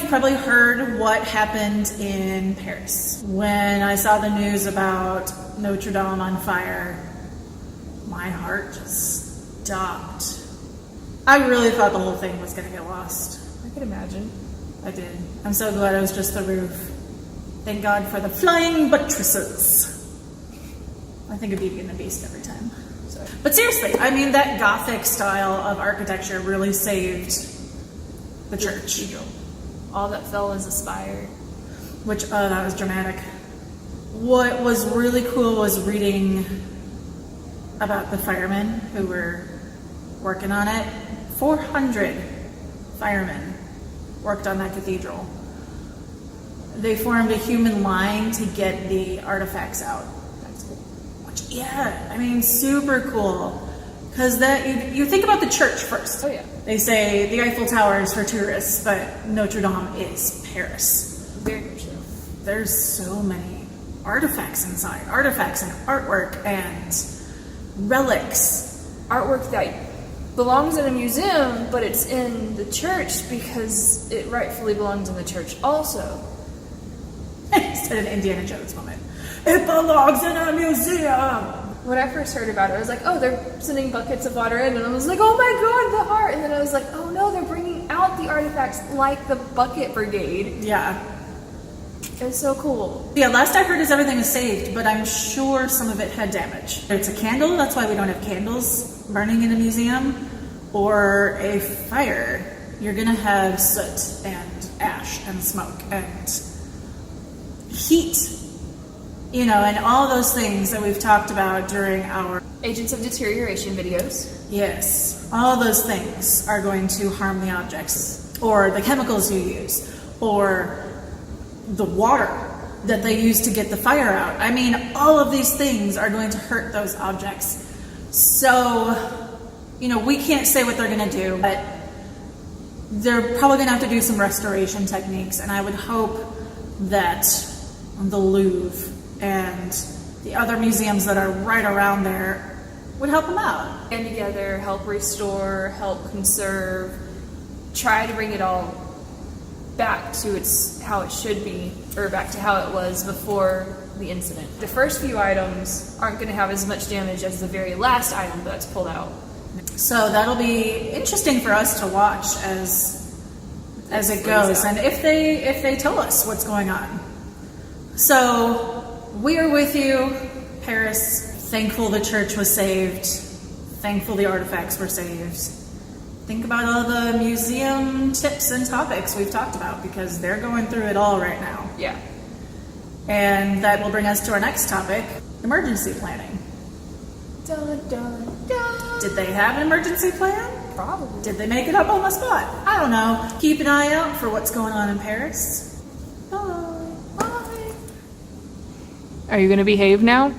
you've probably heard what happened in Paris. When I saw the news about Notre Dame on fire, my heart just stopped. I really thought the whole thing was going to get lost. I could imagine. I did. I'm so glad it was just the roof. Thank God for the flying buttresses. I think of Beauty and the Beast every time. So. But seriously, I mean, that Gothic style of architecture really saved the church. All that fell is a spire. Which, that was dramatic. What was really cool was reading about the firemen who were working on it. 400 firemen worked on that cathedral. They formed a human line to get the artifacts out. That's cool. Which, yeah, I mean, super cool. Because that you think about the church first. Oh, yeah. They say the Eiffel Tower is for tourists, but Notre Dame is Paris. Very much so. There's so many artifacts inside. Artifacts and artwork and relics. Artwork that belongs in a museum, but it's in the church because it rightfully belongs in the church also. Instead of Indiana Jones moment. It belongs in a museum! When I first heard about it, I was like, oh, they're sending buckets of water in, and I was like, oh my god, the heart! And then I was like, oh no, they're bringing out the artifacts like the bucket brigade. Yeah. It's so cool. Yeah, last I heard is everything is saved, but I'm sure some of it had damage. It's a candle, that's why we don't have candles burning in a museum, or a fire. You're gonna have soot and ash and smoke and heat. You know, and all those things that we've talked about during our Agents of Deterioration videos. Yes, all those things are going to harm the objects, or the chemicals you use, or the water that they use to get the fire out. I mean, all of these things are going to hurt those objects. So, you know, we can't say what they're going to do, but they're probably going to have to do some restoration techniques, and I would hope that the Louvre and the other museums that are right around there would help them out. And together, help restore, help conserve, try to bring it all back to how it should be, or back to how it was before the incident. The first few items aren't going to have as much damage as the very last item that's pulled out. So that'll be interesting for us to watch as it goes, and if they tell us what's going on. So we are with you, Paris. Thankful the church was saved. Thankful the artifacts were saved. Think about all the museum tips and topics we've talked about, because they're going through it all right now. Yeah. And that will bring us to our next topic, emergency planning. Dun, dun, dun. Did they have an emergency plan? Probably. Did they make it up on the spot? I don't know. Keep an eye out for what's going on in Paris. Bye. Are you going to behave now?